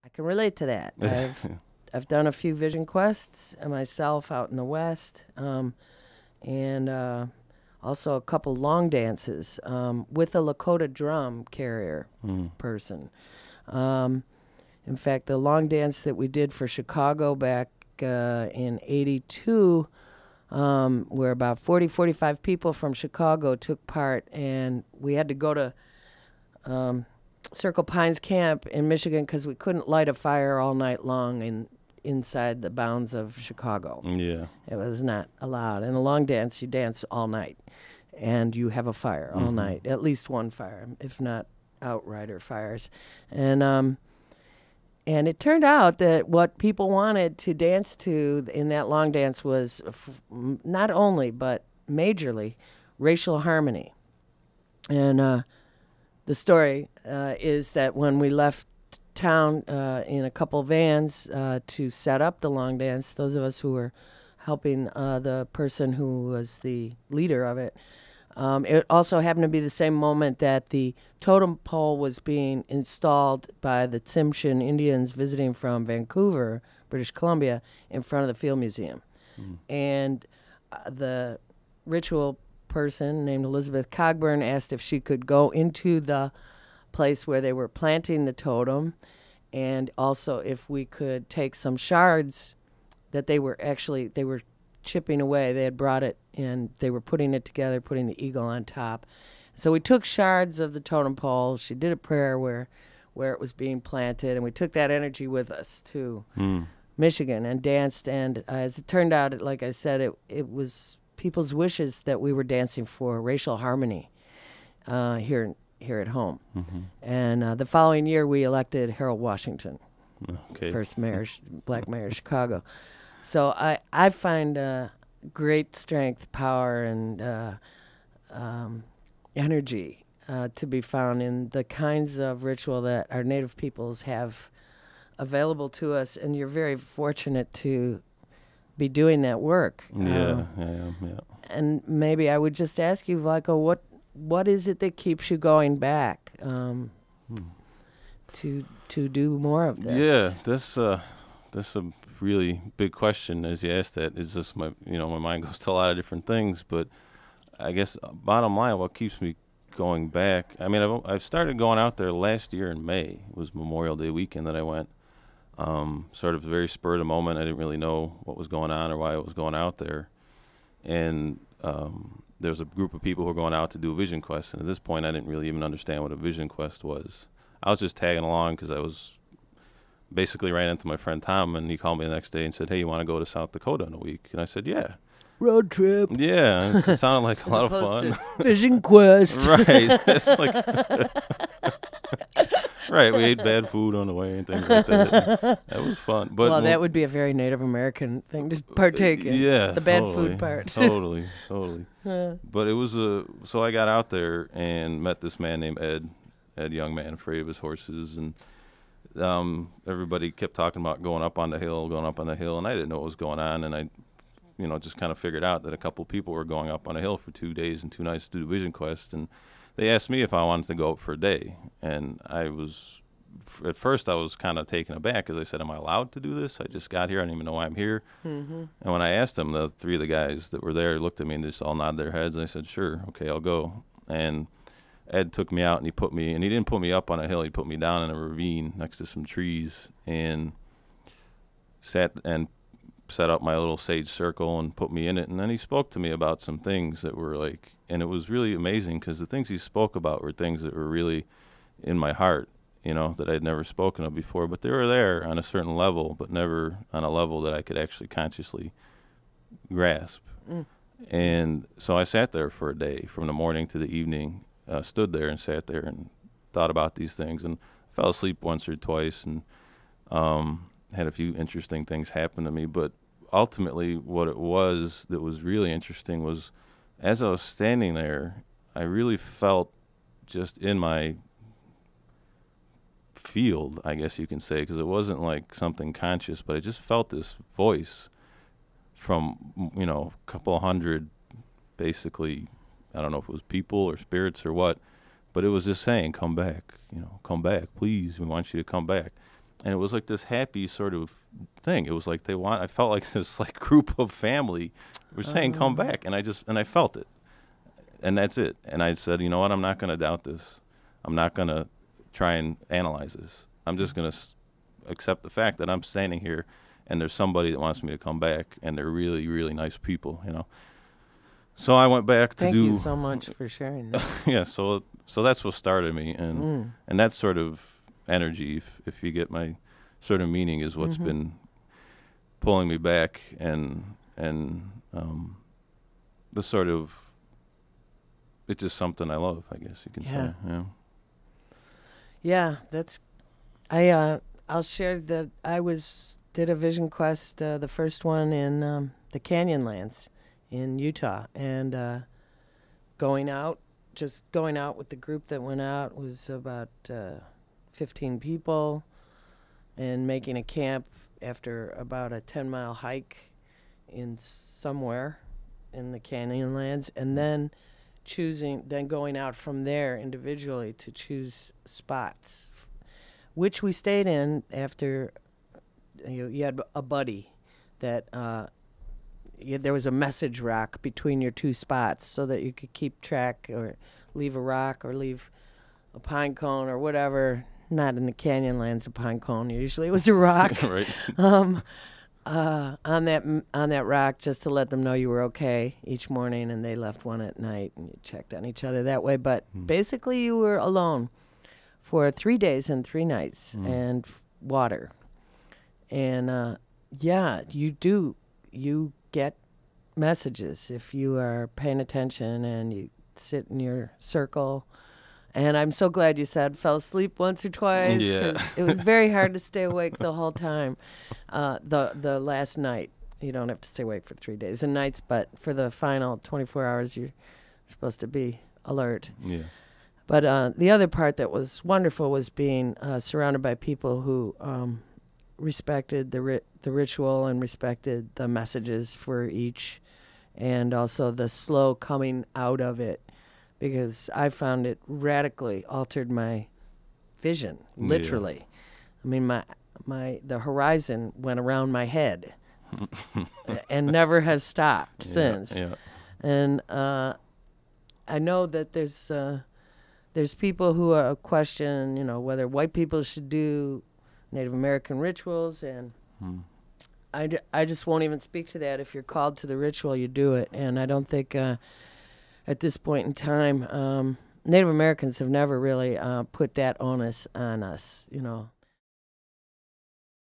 I can relate to that. I've done a few vision quests myself out in the West, and also a couple long dances with a Lakota drum carrier person. In fact, the long dance that we did for Chicago back in '82, where about 45 people from Chicago took part, and we had to go to Circle Pines Camp in Michigan because we couldn't light a fire all night long inside the bounds of Chicago. Yeah. It was not allowed. In a long dance, you dance all night, and you have a fire all night, at least one fire, if not outrider fires. And it turned out that what people wanted to dance to in that long dance was not only, but majorly, racial harmony. And the story is that when we left town in a couple vans to set up the long dance, those of us who were helping the person who was the leader of it, it also happened to be the same moment that the totem pole was being installed by the Tsimshian Indians visiting from Vancouver, British Columbia, in front of the Field Museum. And the ritual person named Elizabeth Cogburn asked if she could go into the place where they were planting the totem, and also if we could take some shards that they were chipping away. They had brought it and they were putting it together, putting the eagle on top. So we took shards of the totem pole. She did a prayer where it was being planted, and we took that energy with us to Michigan and danced. And as it turned out, like I said, it was people's wishes that we were dancing for racial harmony here at home. And the following year, we elected Harold Washington, first black mayor of Chicago. So I find great strength, power, and energy to be found in the kinds of ritual that our Native peoples have available to us, and you're very fortunate to be doing that work. Yeah. And maybe I would just ask you, Vlaco, what is it that keeps you going back to do more of this? Yeah, that's a really big question. As you asked that, is just my mind goes to a lot of different things, but I guess bottom line, what keeps me going back, I mean, I've started going out there last year in May. It was Memorial Day weekend that I went. Sort of a very spur of the moment. I didn't really know what was going on or why I was going out there. And there was a group of people who were going out to do a vision quest. And at this point, I didn't really even understand what a vision quest was. I was just tagging along because I was basically ran into my friend Tom, and he called me the next day and said, "Hey, you want to go to South Dakota in a week?" And I said, "Yeah." Road trip. Yeah, and it sounded like a lot of fun. Vision quest. Right. It's like right, we ate bad food on the way and things like that. That was fun. But well, that would be a very Native American thing to partake in. Yeah, the bad food part. Totally. But it was so I got out there and met this man named Ed Young Man, afraid of his horses, and everybody kept talking about going up on the hill, and I didn't know what was going on, and I just kind of figured out that a couple people were going up on a hill for 2 days and 2 nights to do the vision quest, and they asked me if I wanted to go up for a day, and at first I was kind of taken aback because I said, "Am I allowed to do this? I just got here. I don't even know why I'm here." And when I asked them, the 3 of the guys that were there looked at me and just all nodded their heads, and I said, "Sure, okay, I'll go." And Ed took me out, and he didn't put me up on a hill. He put me down in a ravine next to some trees and set up my little sage circle and put me in it. And then he spoke to me about some things that were and it was really amazing because the things he spoke about were things that were really in my heart, that I'd never spoken of before. But they were there on a certain level, but never on a level that I could actually consciously grasp. And so I sat there for a day, from the morning to the evening, stood there and sat there and thought about these things, and fell asleep once or twice, and had a few interesting things happen to me. But ultimately what it was that was really interesting was, as I was standing there, I really felt just in my field, I guess you can say, because it wasn't like something conscious, but I just felt this voice from, a couple hundred, basically, I don't know if it was people or spirits or what, but it was just saying, "Come back, come back, please. We want you to come back." and it was like this happy sort of thing. It was like I felt like this like group of family were saying, come back. And I felt it. And that's it. And I said, you know what? I'm not going to doubt this. I'm not going to try and analyze this. I'm just going to accept the fact that I'm standing here and there's somebody that wants me to come back, and they're really, really nice people, you know. So I went back to Thank you so much for sharing that. Yeah, so that's what started me, and that sort of energy, if you get my sort of meaning, is what's been pulling me back, and the sort of, it's just something I love, I guess you can say. Yeah. Yeah, that's. I'll share that I did a Vision Quest, the first one in the Canyonlands in Utah, and going out with the group that went out was about 15 people, and making a camp after about a 10-mile hike in somewhere in the Canyonlands, and then going out from there individually to choose spots, which we stayed in after. You had a buddy that there was a message rock between your two spots so that you could keep track, or leave a rock or leave a pine cone or whatever. Not in the Canyonlands, a pine cone. Usually it was a rock. Right. On that rock, just to let them know you were okay each morning, and they left one at night, and you checked on each other that way. But basically you were alone for 3 days and 3 nights, and water. And you get messages if you are paying attention and you sit in your circle. And I'm so glad you said fell asleep once or twice, because it was very hard to stay awake the whole time. The last night, you don't have to stay awake for 3 days and nights, but for the final 24 hours, you're supposed to be alert. Yeah. But the other part that was wonderful was being surrounded by people who respected the ritual and respected the messages for each, and also the slow coming out of it, because I found it radically altered my vision, literally. I mean, the horizon went around my head and never has stopped since. Yeah. And I know that there's people who question, whether white people should do Native American rituals, and I just won't even speak to that. If you're called to the ritual, you do it. And I don't think at this point in time, Native Americans have never really put that onus on us,